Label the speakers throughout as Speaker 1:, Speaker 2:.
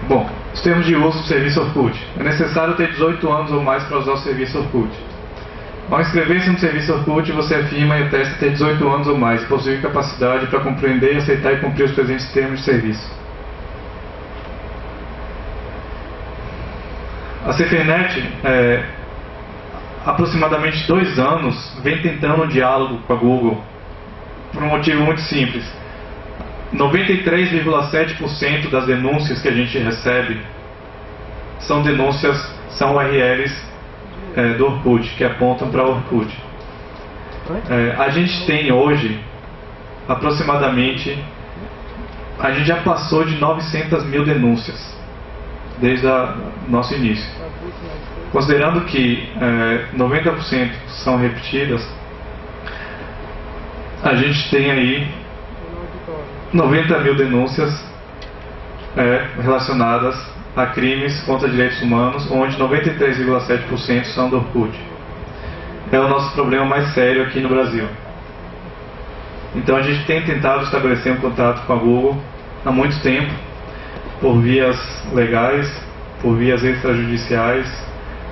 Speaker 1: Bom, os termos de uso do serviço Orkut. É necessário ter 18 anos ou mais para usar o serviço Orkut. Ao inscrever-se no serviço Orkut, você afirma e atesta ter 18 anos ou mais, possuir capacidade para compreender, aceitar e cumprir os presentes termos de serviço. A Cifernet, há aproximadamente 2 anos, vem tentando um diálogo com a Google, por um motivo muito simples. 93,7% das denúncias que a gente recebe são URLs do Orkut, que apontam para o Orkut. A gente tem hoje, aproximadamente, a gente já passou de 900 mil denúncias, desde o nosso início. Considerando que 90% são repetidas, a gente tem aí 90 mil denúncias relacionadas a crimes contra direitos humanos, onde 93,7% são do Orkut. É o nosso problema mais sério aqui no Brasil. Então a gente tem tentado estabelecer um contato com a Google há muito tempo, por vias legais, por vias extrajudiciais,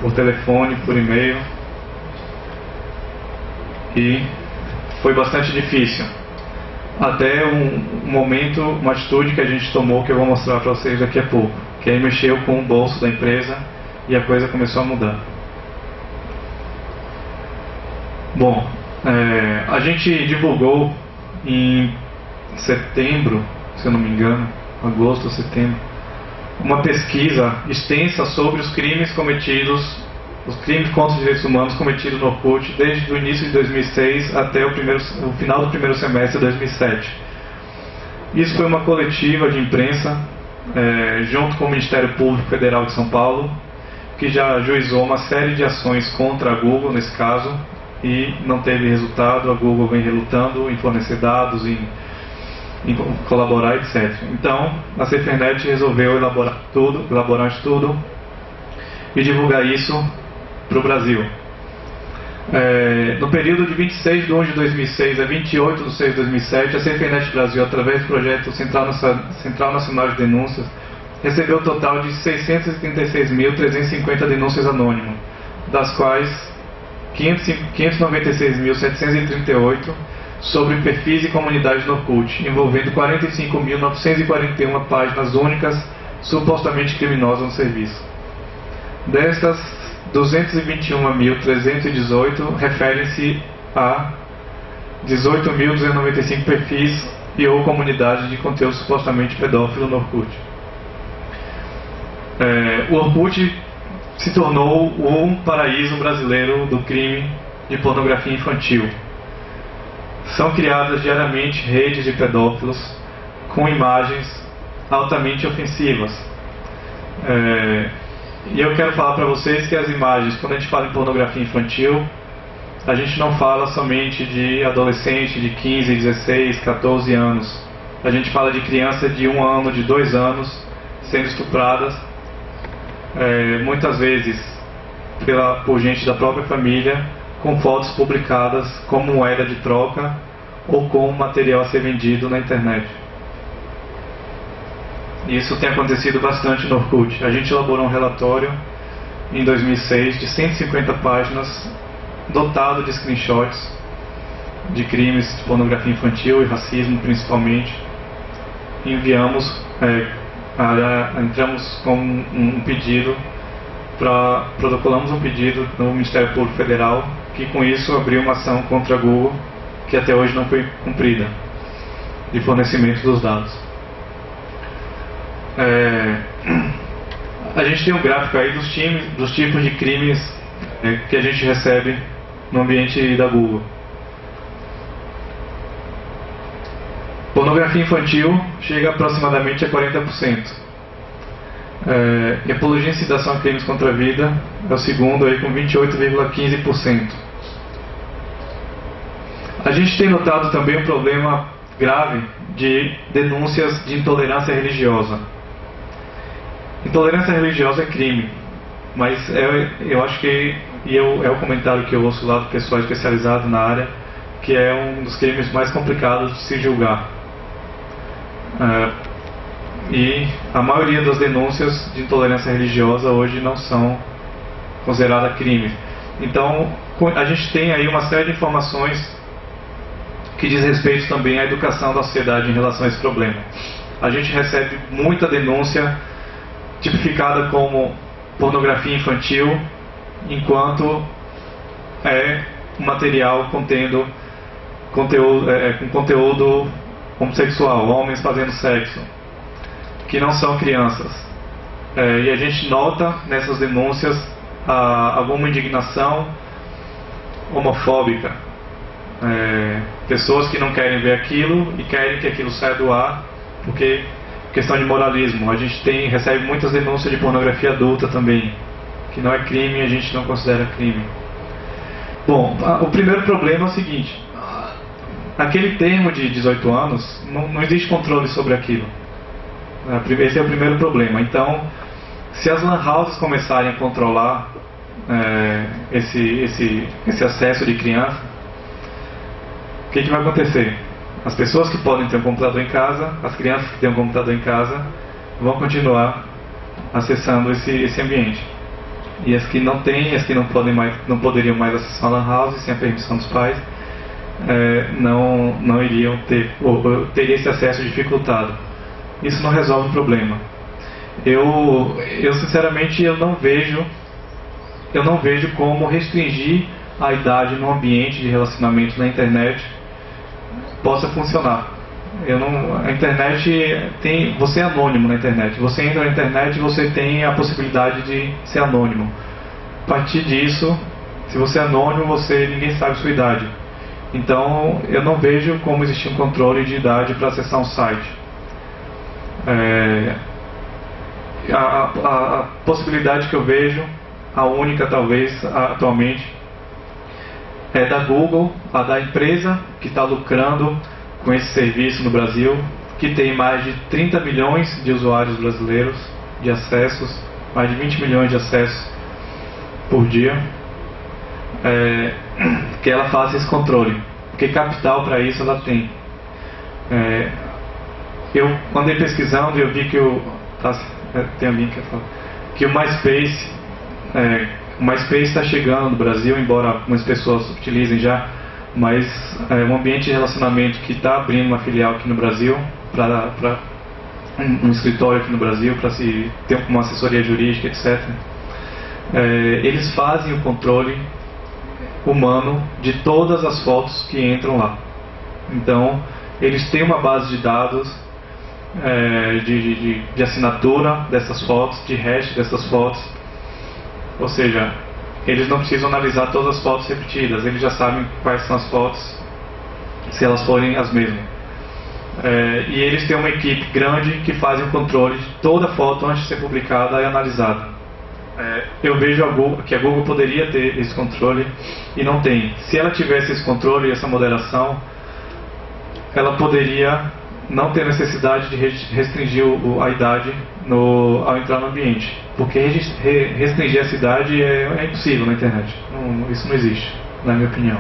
Speaker 1: por telefone, por e-mail, e foi bastante difícil. Até um momento, uma atitude que a gente tomou, que eu vou mostrar para vocês daqui a pouco, que aí mexeu com o bolso da empresa e a coisa começou a mudar. Bom, a gente divulgou em setembro, se eu não me engano, agosto ou setembro, uma pesquisa extensa sobre os crimes cometidos, os crimes contra os direitos humanos cometidos no Orkut desde o início de 2006 até o final do primeiro semestre de 2007. Isso foi uma coletiva de imprensa junto com o Ministério Público Federal de São Paulo, que já ajuizou uma série de ações contra a Google nesse caso e não teve resultado. A Google vem relutando em fornecer dados, em colaborar, etc. Então a Cifernet resolveu elaborar um estudo e divulgar isso para o Brasil. No período de 26 de 1 de 2006 a 28 de 6 de 2007, a Cifernet Brasil, através do projeto Central Nacional de Denúncias, recebeu um total de 636.350 denúncias anônimas, das quais 596.738 sobre perfis e comunidades no Orkut, envolvendo 45.941 páginas únicas supostamente criminosas no serviço. Destas, 221.318 referem-se a 18.295 perfis e ou comunidades de conteúdo supostamente pedófilo no Orkut. O Orkut se tornou um paraíso brasileiro do crime de pornografia infantil. São criadas diariamente redes de pedófilos com imagens altamente ofensivas. E eu quero falar para vocês que as imagens, quando a gente fala em pornografia infantil, a gente não fala somente de adolescente de 15, 16, 14 anos. A gente fala de crianças de 1 ano, de 2 anos, sendo estupradas, muitas vezes por gente da própria família, com fotos publicadas como moeda de troca ou como material a ser vendido na internet. Isso tem acontecido bastante no Orkut. A gente elaborou um relatório em 2006 de 150 páginas, dotado de screenshots de crimes de pornografia infantil e racismo principalmente. Entramos com um pedido, protocolamos um pedido no Ministério Público Federal, que com isso abriu uma ação contra a Google, que até hoje não foi cumprida, de fornecimento dos dados. A gente tem um gráfico aí dos tipos de crimes que a gente recebe no ambiente da Google. Pornografia infantil chega aproximadamente a 40%. Apologia e incitação a crimes contra a vida é o segundo, aí, com 28,15%. A gente tem notado também um problema grave de denúncias de intolerância religiosa. Intolerância religiosa é crime, mas eu acho que é o comentário que eu ouço lá do pessoal especializado na área, que é um dos crimes mais complicados de se julgar. e a maioria das denúncias de intolerância religiosa hoje não são consideradas crimes. Então a gente tem aí uma série de informações que diz respeito também à educação da sociedade em relação a esse problema. A gente recebe muita denúncia tipificada como pornografia infantil, enquanto é um material contendo com conteúdo homossexual, homens fazendo sexo, que não são crianças. E a gente nota nessas denúncias alguma indignação homofóbica, pessoas que não querem ver aquilo e querem que aquilo saia do ar, porque questão de moralismo. A gente recebe muitas denúncias de pornografia adulta também, que não é crime e a gente não considera crime. Bom, o primeiro problema é o seguinte: aquele termo de 18 anos, não existe controle sobre aquilo. Esse é o primeiro problema. Então, se as lan houses começarem a controlar esse acesso de criança, o que vai acontecer? As pessoas que podem ter um computador em casa, as crianças que têm um computador em casa, vão continuar acessando esse ambiente. E as que não têm, as que não poderiam mais acessar a lan house sem a permissão dos pais, não iriam ter, ou teria esse acesso dificultado. Isso não resolve o problema. Eu sinceramente não vejo como restringir a idade no ambiente de relacionamento na internet possa funcionar. A internet você é anônimo na internet. Você entra na internet e você tem a possibilidade de ser anônimo. A partir disso, se você é anônimo, ninguém sabe a sua idade. Então, eu não vejo como existir um controle de idade para acessar um site. A possibilidade que eu vejo, a única talvez atualmente, é da Google, a da empresa que está lucrando com esse serviço no Brasil, que tem mais de 30 milhões de usuários brasileiros de acessos, mais de 20 milhões de acessos por dia, que ela faça esse controle, porque capital para isso ela tem. Eu andei pesquisando e eu vi que tem um link que o MySpace está chegando no Brasil, embora algumas pessoas utilizem já, mas é um ambiente de relacionamento que está abrindo uma filial aqui no Brasil, para um escritório aqui no Brasil, para se ter uma assessoria jurídica, etc. Eles fazem o controle humano de todas as fotos que entram lá. Então, eles têm uma base de dados de assinatura dessas fotos, de hash dessas fotos. Ou seja, eles não precisam analisar todas as fotos repetidas, eles já sabem quais são as fotos, se elas forem as mesmas. E eles têm uma equipe grande que faz o controle de toda foto antes de ser publicada e analisada. Eu vejo que a Google poderia ter esse controle e não tem. Se ela tivesse esse controle e essa moderação, ela poderia não ter necessidade de restringir a idade ao entrar no ambiente, porque restringir essa idade é impossível na internet. Isso não existe, na minha opinião.